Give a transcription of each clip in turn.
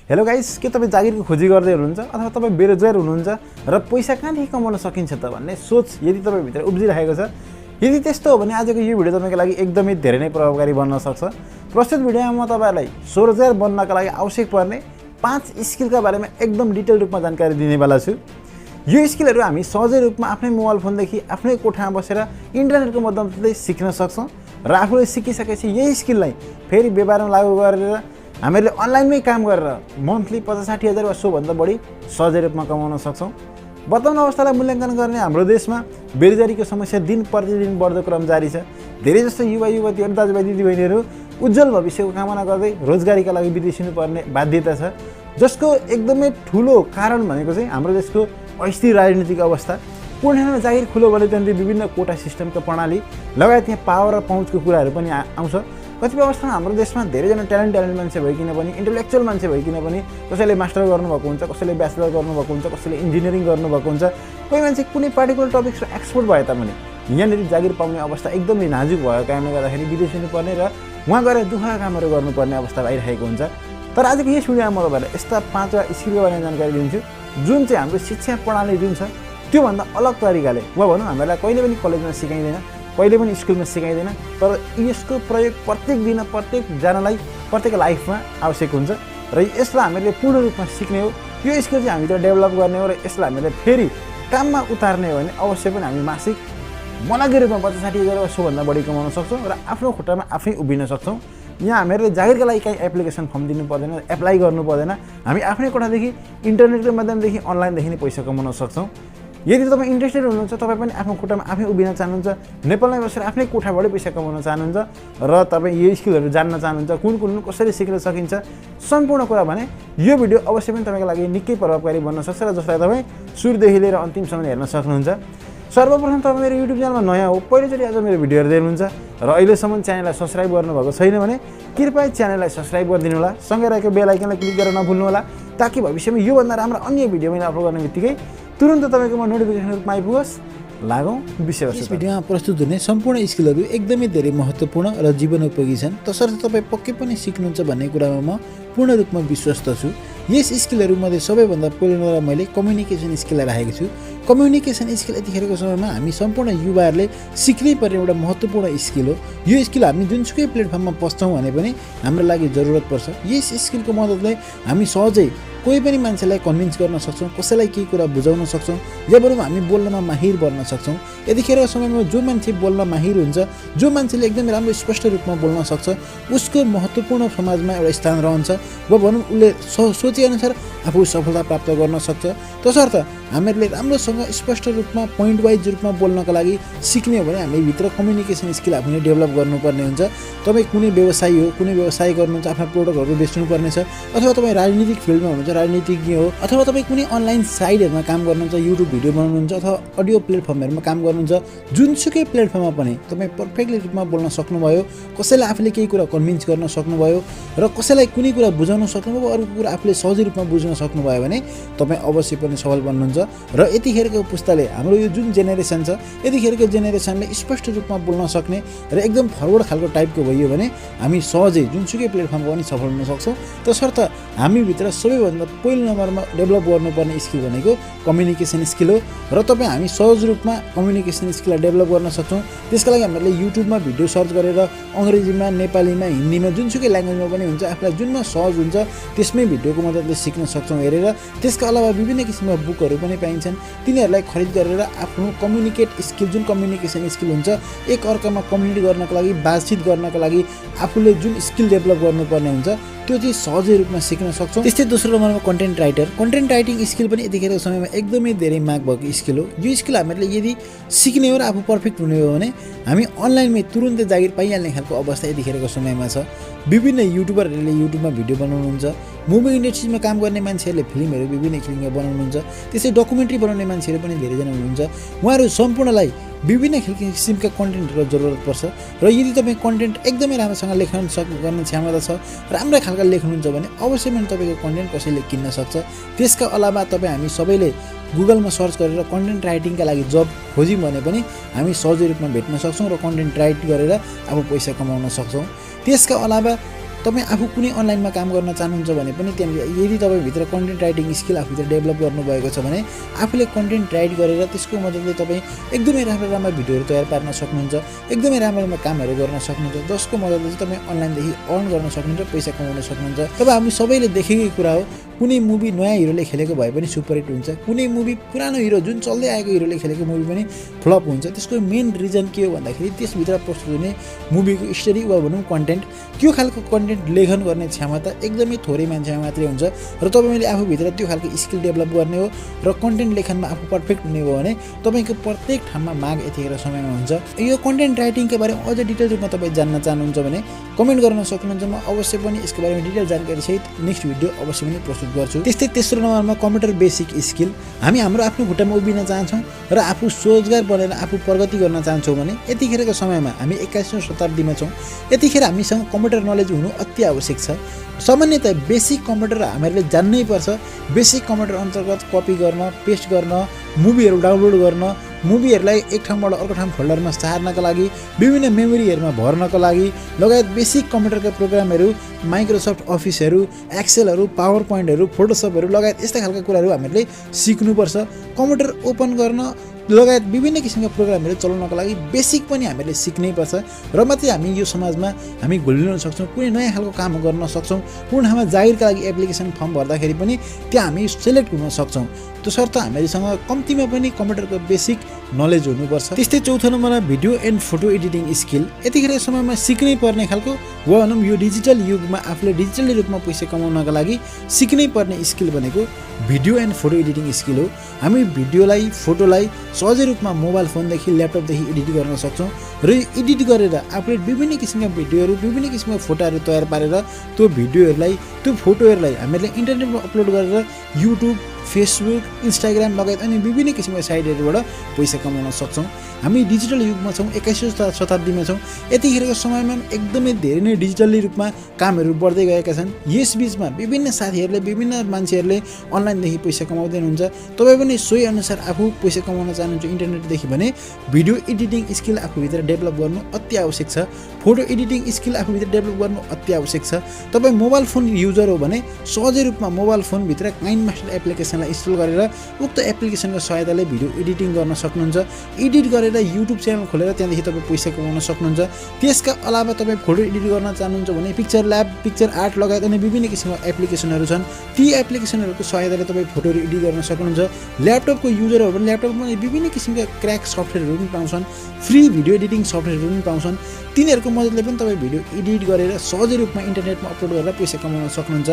Hello guys, के तपाईँ जागिरको खोजी गर्दै हुनुहुन्छ अथवा तपाईँ बेरोजगार हुनुहुन्छ र पैसा कहाँदेखि कमाउन सकिन्छ त भन्ने सोच यदि तपाईँभित्र उब्जिरहेको छ, यदि त्यस्तो हो भने आजको यो भिडियो तपाईँको लागि एकदमै धेरै नै प्रभावकारी बन्न सक्छ। प्रस्तुत भिडियोमा म तपाईँलाई स्वरोजगार बन्नका लागि आवश्यक पर्ने 5 स्किलका बारेमा एकदम डिटेल रूपमा जानकारी दिनेवाला छु। यो स्किलहरू हामी सहजै रूपमा आफ्नै मोबाइल फोनदेखि आफ्नै कोठामा बसेर इन्टरनेटको माध्यमले सिक्न सक्छौँ र आफूले सिकिसकेपछि यही स्किललाई फेरि व्यापारमा लागू गरेर हामीले अनलाइनमै काम गरेर मन्थली 50-60 हजार वा सोभन्दा बढी सहजै रूपमा कमाउन सक्छौँ। वर्तमान अवस्थालाई मूल्याङ्कन गर्ने हाम्रो देशमा बेरोजगारीको समस्या दिन प्रतिदिन बढ्दो क्रम जारी छ। धेरै जस्तो युवा युवतीहरू, दाजुभाइ दिदीबहिनीहरू उज्जवल भविष्यको कामना गर्दै रोजगारीका लागि विदेशिनु पर्ने बाध्यता छ, जसको एकदमै ठुलो कारण भनेको चाहिँ हाम्रो देशको अस्थिर राजनीतिक अवस्था। पूर्ण जागिर खुलो भने त्यहाँदेखि विभिन्न कोटा सिस्टमका प्रणाली लगायत यहाँ पावर र पहुँचको कुराहरू पनि आउँछ। कतिपय अवस्थामा हाम्रो देशमा धेरैजना ट्यालेन्ट मान्छे भइकन पनि, इन्टेलेक्चुअल मान्छे भइकन पनि कसैले मास्टर गर्नुभएको हुन्छ, कसैले ब्याचलर गर्नुभएको हुन्छ, कसैले इन्जिनियरिङ गर्नुभएको हुन्छ। कोही मान्छे कुनै पार्टिकुलर टपिक्समा एक्सपर्ट भए तापनि यहाँनिर जागिर पाउने अवस्था एकदमै नाजुक भएको कारणले गर्दाखेरि विदेश हुनुपर्ने र उहाँ गएर दुःखका कामहरू गर्नुपर्ने अवस्था आइरहेको हुन्छ। तर आजको यस भिडियोमा म तपाईँलाई यस्ता 5 स्किलको बारेमा जानकारी दिन्छु जुन चाहिँ हाम्रो शिक्षा प्रणाली जुन छ त्योभन्दा अलग तरिकाले वा भनौँ हामीलाई कहिले पनि कलेजमा सिकाइँदैन, कहिले पनि स्कुलमा सिकाइँदैन, तर यसको प्रयोग प्रत्येक दिन प्रत्येकजनालाई प्रत्येक लाइफमा आवश्यक हुन्छ र यसलाई हामीले पूर्ण रूपमा सिक्ने हो। यो स्किल चाहिँ हामीले डेभलप गर्ने हो र यसलाई हामीले फेरि काममा उतार्ने हो भने अवश्य पनि हामी मासिक मनग्गे रूपमा 50-60 हजार वा सोभन्दा बढी कमाउन सक्छौँ र आफ्नो खुट्टामा आफै उभिन सक्छौँ। यहाँ हामीहरूले जागिरका लागि काहीँ एप्लिकेसन फर्म दिनु पर्दैन, एप्लाई गर्नु पर्दैन। हामी आफ्नै कोठादेखि इन्टरनेटको माध्यमदेखि अनलाइनदेखि नै पैसा कमाउन सक्छौँ। यदि तपाईँ इन्ट्रेस्टेड हुनुहुन्छ, तपाईँ पनि आफ्नो खुट्टामा आफै उभिन चाहनुहुन्छ, नेपालमै बसेर आफ्नै कोठाबाटै पैसा कमाउन चाहनुहुन्छ र तपाईँ यो स्किलहरू जान्न चाहनुहुन्छ, कुन कसरी सिक्न सकिन्छ, सम्पूर्ण कुरा भने यो भिडियो अवश्य पनि तपाईँको लागि निकै प्रभावकारी बन्न सक्छ र जसलाई तपाईँ सुरुदेखि लिएर अन्तिमसम्म हेर्न सक्नुहुन्छ। सर्वप्रथम तपाईँ मेरो युट्युब च्यानलमा नयाँ हो, पहिलोचोटि आज मेरो भिडियो हेर्दै हुनुहुन्छ र अहिलेसम्म च्यानललाई सब्सक्राइब गर्नुभएको छैन भने कृपया च्यानललाई सब्सक्राइब गरिदिनु होला, सँगै रहेको बेल आइकनलाई क्लिक गरेर नभुल्नु होला, ताकि भविष्यमा योभन्दा राम्रो अन्य भिडियो मैले अपलोड गर्ने बित्तिकै तुरन्त तपाईँकोमा नोटिफिकेसन रूपमा आइपुगोस्। लागौँ विषयवस्तु। यस भिडियोमा प्रस्तुत हुने सम्पूर्ण स्किलहरू एकदमै धेरै महत्त्वपूर्ण र जीवनोपयोगी छन्, तसर्थ तपाईँ पक्कै पनि सिक्नुहुन्छ भन्ने कुरामा म पूर्ण रूपमा विश्वस्त छु। यस स्किलहरूमध्ये सबैभन्दा पहिलो मैले कम्युनिकेसन स्किललाई राखेको छु। कम्युनिकेसन स्किल यतिखेरको समयमा हामी सम्पूर्ण युवाहरूले सिक्नै पर्ने एउटा महत्त्वपूर्ण स्किल हो। यो स्किल हामी जुनसुकै प्लेटफर्ममा पस्छौँ भने पनि हाम्रो लागि जरुरत पर्छ। यस स्किलको मद्दतले हामी सहजै कोही पनि मान्छेलाई कन्भिन्स गर्न सक्छौँ, कसैलाई केही कुरा बुझाउन सक्छौँ, या बरु हामी बोल्नमा माहिर बन्न सक्छौँ। यतिखेरको समयमा जो मान्छे बोल्न माहिर हुन्छ, जो मान्छेले एकदमै राम्रो स्पष्ट रूपमा बोल्न सक्छ, उसको महत्त्वपूर्ण समाजमा एउटा स्थान रहन्छ वा भनौँ उसले सोचेअनुसार आफू सफलता प्राप्त गर्न सक्छ। तसर्थ हामीहरूले राम्रोसँग स्पष्ट रूपमा पोइन्ट वाइज रूपमा बोल्नका लागि सिक्ने हो भने हामीभित्र कम्युनिकेसन स्किल आफूले डेभलप गर्नुपर्ने हुन्छ। तपाईँ कुनै व्यवसायी हो, कुनै व्यवसाय गर्नुहुन्छ, आफ्ना प्रोडक्टहरू बेच्नुपर्ने छ, अथवा तपाईँ राजनीतिक फिल्डमा हुनुहुन्छ, राजनीतिज्ञ हो, अथवा तपाईँ कुनै अनलाइन साइटहरूमा काम गर्नुहुन्छ, युट्युब भिडियो बनाउनुहुन्छ अथवा अडियो प्लेटफर्महरूमा काम गर्नुहुन्छ, जुनसुकै प्लेटफर्ममा पनि तपाईँ पर्फेक्टली रूपमा बोल्न सक्नुभयो, कसैलाई आफूले केही कुरा कन्भिन्स गर्न सक्नुभयो र कसैलाई कुनै कुरा बुझाउन सक्नुभयो, अर्को कुरा आफूले सहजै रूपमा बुझ्न सक्नुभयो भने तपाईँ अवश्य पनि सफल बन्नुहुन्छ। र यतिखेरको पुस्ताले हाम्रो यो जुन जेनेरेसन छ, यतिखेरको जेनेरेसनले स्पष्ट रूपमा बोल्न सक्ने र एकदम फरवर्ड खालको टाइपको भइयो भने हामी सहजै जुनसुकै प्लेटफर्ममा पनि सफल हुन सक्छौँ। तसर्थ हामीभित्र सबैभन्दा पहिलो नम्बरमा डेभलप गर्नुपर्ने स्किल भनेको कम्युनिकेसन स्किल हो र तपाईँ हामी सहज रूपमा कम्युनिकेसन स्किललाई डेभलप गर्न सक्छौँ। त्यसका लागि हामीले युट्युबमा भिडियो सर्च गरेर अङ्ग्रेजीमा, नेपालीमा, हिन्दीमा जुनसुकै ल्याङ्ग्वेजमा पनि हुन्छ, आफूलाई जुनमा सहज हुन्छ त्यसमै भिडियोको मद्दतले सिक्न सक्छौँ हेरेर। त्यसका अलावा विभिन्न किसिमका बुकहरू पनि पाइन्छन्, तिनीहरूलाई खरिद गरेर आफ्नो कम्युनिकेट स्किल, जुन कम्युनिकेसन स्किल हुन्छ, एक अर्कामा कम्युनिकेट गर्नको लागि, बातचित गर्नको लागि आफूले जुन स्किल डेभलप गर्नुपर्ने हुन्छ त्यो चाहिँ सहजै रूपमा सिक्न सक्छौँ। त्यस्तै दोस्रो नम्बरमा content writer. Content writing skill पनि यतिखेरको समयमा एकदमै धेरै माग भएको स्किल हो। यो स्किल हामीले यदि सिक्ने हो र आफू पर्फेक्ट हुने हो भने हामी अनलाइनमै तुरुन्तै जागिर पाइहाल्ने खालको अवस्था यतिखेरको समयमा छ। विभिन्न युट्युबरहरूले युट्युबमा भिडियो बनाउनुहुन्छ, मुभी इन्डस्ट्रीमा काम गर्ने मान्छेहरूले फिल्महरू विभिन्न किसिमका बनाउनुहुन्छ, त्यसै डकुमेन्ट्री बनाउने मान्छेहरू पनि धेरैजना हुनुहुन्छ। उहाँहरू सम्पूर्णलाई विभिन्न किसिमका कन्टेन्टहरू जरुरत पर्छ र यदि तपाईँ कन्टेन्ट एकदमै राम्रोसँग लेख्न गर्ने क्षमता छ, राम्रा खालका लेख्नुहुन्छ भने अवश्य पनि तपाईँको कन्टेन्ट कसैले किन्न सक्छ। त्यसका अलावा तपाईँ हामी सबैले गुगलमा सर्च गरेर कन्टेन्ट राइटिङका लागि जब खोज्यौँ भने पनि हामी सहजै रूपमा भेट्न सक्छौँ र कन्टेन्ट राइट गरेर अब पैसा कमाउन सक्छौँ। त्यसका अलावा तपाईँ आफू कुनै अनलाइनमा काम गर्न चाहनुहुन्छ भने पनि त्यहाँनिर यदि तपाईँभित्र कन्टेन्ट राइटिङ स्किल आफूभित्र डेभलप गर्नुभएको छ भने आफूले कन्टेन्ट राइट गरेर त्यसको मद्दतले तपाईँ एकदमै राम्रो भिडियोहरू तयार पार्न सक्नुहुन्छ, एकदमै राम्रो कामहरू गर्न सक्नुहुन्छ, जसको मद्दतले चाहिँ तपाईँ अनलाइनदेखि अर्न गर्न सक्नुहुन्छ, पैसा कमाउन सक्नुहुन्छ। तब हामी सबैले देखेकै कुरा हो, कुनै मुभी नयाँ हिरोले खेलेको भए पनि सुपरहिट हुन्छ, कुनै मुभी पुरानो हिरो जुन चल्दै आएको हिरोले खेलेको मुभी पनि फ्लप हुन्छ। त्यसको मेन रिजन के हो भन्दाखेरि त्यसभित्र प्रस्तुत हुने मुभीको स्टोरी वा भनौँ कन्टेन्ट, त्यो खालको कन्टेन्ट लेखन गर्ने क्षमता एकदमै थोरै मान्छेमा मात्रै हुन्छ र तपाईँले आफूभित्र त्यो खालको स्किल डेभलप गर्ने हो र कन्टेन्ट लेखनमा आफू पर्फेक्ट हुने हो भने तपाईँको प्रत्येक ठाउँमा माग यतिखेर समयमा हुन्छ। यो कन्टेन्ट राइटिङको बारेमा अझ डिटेल रूपमा तपाईँ जान्न चाहनुहुन्छ भने कमेन्ट गर्न सक्नुहुन्छ। म अवश्य पनि यसको बारेमा डिटेल जानकारी सहित नेक्स्ट भिडियो अवश्य पनि प्रस्तुत गर्छु। त्यस्तै तेस्रो नम्बरमा कम्प्युटर बेसिक स्किल। हामी हाम्रो आफ्नो खुट्टामा उभिन चाहन्छौँ र आफू रोजगार बनेर आफू प्रगति गर्न चाहन्छौँ भने यतिखेरको समयमा हामी 21औं शताब्दीमा छौँ। यतिखेर हामीसँग कम्प्युटर नलेज हुनु अति आवश्यक छ। सामान्यतः बेसिक कम्प्युटर हामीहरूले जान्नै पर्छ। बेसिक कम्प्युटर अन्तर्गत कपी गर्न, पेस्ट गर्न, मुभीहरू डाउनलोड गर्न, मुभीहरूलाई एक ठाउँबाट अर्को ठाउँ फोल्डरमा सार्नका लागि, विभिन्न मेमोरीहरूमा भर्नका लागि लगायत बेसिक कम्प्युटरका प्रोग्रामहरू, माइक्रोसफ्ट अफिसहरू, एक्सेलहरू, पावर पोइन्टहरू, फोटोसपहरू लगायत यस्ता खालका कुराहरू हामीहरूले सिक्नुपर्छ। कम्प्युटर ओपन गर्न लगायत विभिन्न किसिमका प्रोग्रामहरू चलाउनको लागि बेसिक पनि हामीले सिक्नै पर्छ र मात्रै हामी यो समाजमा हामी घुलिन सक्छौँ, कुनै नयाँ खालको काम गर्न सक्छौँ। कुनै ठाउँमा जागिरका लागि एप्लिकेसन फर्म भर्दाखेरि पनि त्यहाँ हामी सेलेक्ट हुन सक्छौँ। त्यसर्थ हामीसँग कम्तीमा पनि कम्प्युटरको बेसिक नलेज हुनुपर्छ। त्यस्तै चौथो नम्बरमा video and photo editing skill. यतिखेर समयमा सिक्नै पर्ने खालको वा भनौँ यो डिजिटल युगमा आफूले डिजिटली रूपमा पैसा कमाउनका लागि सिक्नै पर्ने स्किल भनेको video and photo editing skill हो। हामी भिडियोलाई, फोटोलाई सहजै रूपमा मोबाइल फोनदेखि, ल्यापटपदेखि एडिट गर्न सक्छौँ र एडिट गरेर आफूले विभिन्न किसिमका भिडियोहरू, विभिन्न किसिमका फोटोहरू तयार पारेर त्यो भिडियोहरूलाई, त्यो फोटोहरूलाई हामीले इन्टरनेटमा अपलोड गरेर युट्युब, फेसबुक, इन्स्टाग्राम लगायत अनि विभिन्न किसिमका साइटहरूबाट पैसा कमाउन सक्छौँ। हामी डिजिटल युगमा छौँ, 21औं शताब्दीमा छौँ। यतिखेरको समयमा एकदमै धेरै नै डिजिटली रूपमा कामहरू बढ्दै गएका छन्। यसबिचमा विभिन्न साथीहरूले, विभिन्न मान्छेहरूले अनलाइनदेखि पैसा कमाउँदै हुनुहुन्छ। तपाईँ पनि सोही अनुसार आफू पैसा कमाउन चाहनुहुन्छ इन्टरनेटदेखि भने भिडियो एडिटिङ स्किल आफूभित्र डेभलप गर्नु अति आवश्यक छ। फोटो एडिटिङ स्किल आफूभित्र डेभलप गर्नु अति आवश्यक छ। तपाईँ मोबाइल फोन युजर हो भने सहजै रूपमा मोबाइल फोनभित्र काइनमास्टर एप्लिकेसनलाई इन्स्टल गरेर उक्त एप्लिकेसनको सहायताले भिडियो एडिटिङ गर्न सक्नुहुन्छ। एडिट गरेर युट्युब च्यानल खोलेर त्यहाँदेखि तपाईँ पैसा कमाउन सक्नुहुन्छ। त्यसका अलावा तपाईँ फोटो एडिट गर्न चाहनुहुन्छ भने पिक्चर ल्याब, पिक्चर आर्ट लगायत अनि विभिन्न किसिमका एप्लिकेसनहरू छन्। ती एप्लिकेसनहरूको सहायताले तपाईँ फोटोहरू एडिट गर्न सक्नुहुन्छ। ल्यापटपको युजर हो भने ल्यापटपमा विभिन्न किसिमका क्र्याक सफ्टवेयरहरू पनि पाउँछन्, फ्री भिडियो एडिटिङ सफ्टवेयरहरू पनि पाउँछन्। तिनीहरूको मद्दतले पनि तपाईँ भिडियो एडिट गरेर सहजै रूपमा इन्टरनेटमा अपलोड गरेर पैसा कमाउन सक्नुहुन्छ।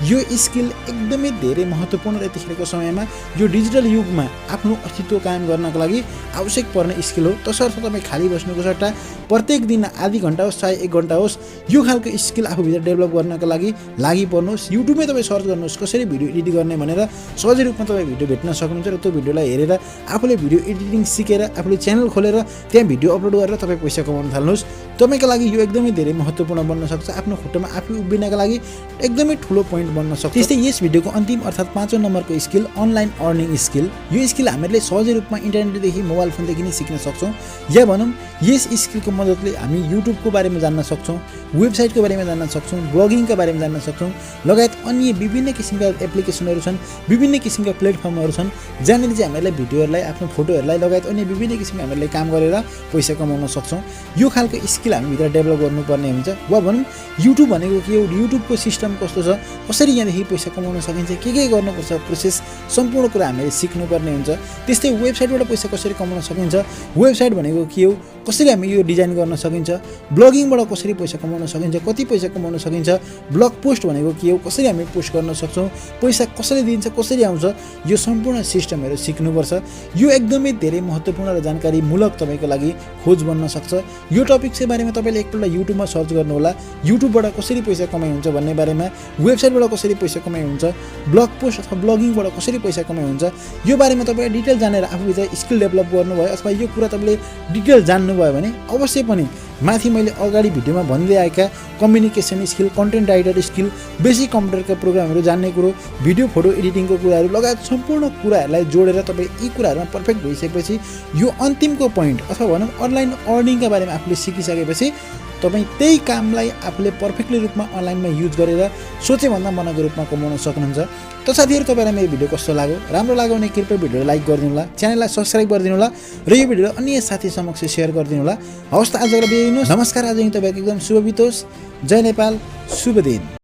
यो स्किल एकदमै धेरै महत्त्वपूर्ण र यतिखेरको समयमा यो डिजिटल युगमा आफ्नो अस्तित्व कायम गर्नको लागि आवश्यक पर्ने स्किल हो। तसर्थ तपाईँ खाली बस्नुको सट्टा प्रत्येक दिन आधी घन्टा होस् चाहे 1 घन्टा होस् यो खालको स्किल आफूभित्र डेभलप गर्नको लागि पर्नुहोस्। युट्युबमै तपाईँ सर्च गर्नुहोस् कसरी भिडियो एडिट गर्ने भनेर, सहजै रूपमा तपाईँ भिडियो भेट्न सक्नुहुन्छ र त्यो भिडियोलाई हेरेर आफूले भिडियो एडिटिङ सिकेर आफूले च्यानल खोलेर त्यहाँ भिडियो अपलोड गरेर तपाईँ पैसा कमाउन थाल्नुहोस्। तपाईँको लागि यो एकदमै धेरै महत्त्वपूर्ण बन्न सक्छ। आफ्नो खुट्टामा आफै उभिनका लागि एकदमै ठुलो पोइन्ट बन्न सक्छ। त्यस्तै यस भिडियोको अन्तिम अर्थात् 5औं नम्बरको स्किल अनलाइन अर्निङ स्किल। यो स्किल हामीले सहजै रूपमा इन्टरनेटदेखि, मोबाइल फोनदेखि नै सिक्न सक्छौँ। या भनौँ यस स्किलको मद्दतले हामी युट्युबको बारेमा जान्न सक्छौँ, वेबसाइटको बारेमा जान्न सक्छौँ, ब्लगिङका बारेमा जान्न सक्छौँ लगायत अन्य विभिन्न किसिमका एप्लिकेसनहरू छन्, विभिन्न किसिमका प्लेटफर्महरू छन् जहाँनिर चाहिँ हामीलाई भिडियोहरूलाई, आफ्नो फोटोहरूलाई लगायत अन्य विभिन्न किसिमका हामीले काम गरेर पैसा कमाउन सक्छौँ। यो खालको स्किल हामीभित्र डेभलप गर्नुपर्ने हुन्छ। वा भनौँ युट्युब भनेको के हो, युट्युबको सिस्टम कस्तो छ, कसरी यहाँदेखि पैसा कमाउन सकिन्छ, के गर्नुपर्छ प्रोसेस, सम्पूर्ण कुरा हामीले सिक्नुपर्ने हुन्छ। त्यस्तै वेबसाइटबाट पैसा कसरी कमाउन सकिन्छ, वेबसाइट भनेको के हो, कसरी हामी यो डिजाइन गर्न सकिन्छ, ब्लगिङबाट कसरी पैसा कमाउन सकिन्छ, कति पैसा कमाउन सकिन्छ, ब्लग पोस्ट भनेको के हो, कसरी हामी पोस्ट गर्न सक्छौँ, पैसा कसरी दिन्छ, कसरी आउँछ, यो सम्पूर्ण सिस्टमहरू सिक्नुपर्छ। यो एकदमै धेरै महत्त्वपूर्ण र जानकारीमूलक तपाईँको लागि खोज बन्न सक्छ। यो टपिकको बारेमा तपाईँले एकपल्ट युट्युबमा सर्च गर्नुहोला, युट्युबबाट कसरी पैसा कमाइ हुन्छ भन्ने बारेमा, वेबसाइटबाट कसरी पैसा कमाइ हुन्छ, ब्लग पोस्ट अथवा ब्लगिङबाट कसरी पैसा कमाइ हुन्छ, यो बारेमा तपाईँले डिटेल जानेर आफूभित्र स्किल डेभलप गर्नुभयो अथवा यो कुरा तपाईँले डिटेल जान्नुभयो भने अवश्य पनि माथि मैले अगाडि भिडियोमा भन्दै आएका communication skill, content writer skill, basic कम्प्युटरका प्रोग्रामहरू जान्ने कुरो, भिडियो फोटो एडिटिङको कुराहरू लगायत सम्पूर्ण कुराहरूलाई जोडेर तपाईँ यी कुराहरूमा पर्फेक्ट भइसकेपछि यो अन्तिमको पोइन्ट अथवा भनौँ अनलाइन अर्निङका बारेमा आफूले सिकिसकेपछि तपाईँ त्यही कामलाई आफूले पर्फेक्टली रूपमा अनलाइनमा युज गरेर सोचेभन्दा मनको रूपमा कमाउन सक्नुहुन्छ। त साथीहरू, तपाईँलाई मेरो भिडियो कस्तो लाग्यो? राम्रो लाग्यो भने कृपया भिडियोलाई लाइक गरिदिनु होला, च्यानललाई सब्सक्राइब गरिदिनु होला र यो भिडियो अन्य साथी समक्ष सेयर गरिदिनु होला। हवस् त, आजको बिदा दिनुहोस्। नमस्कार। आज तपाईँको एकदम शुभ बितोस्। जय नेपाल, शुभ दिन।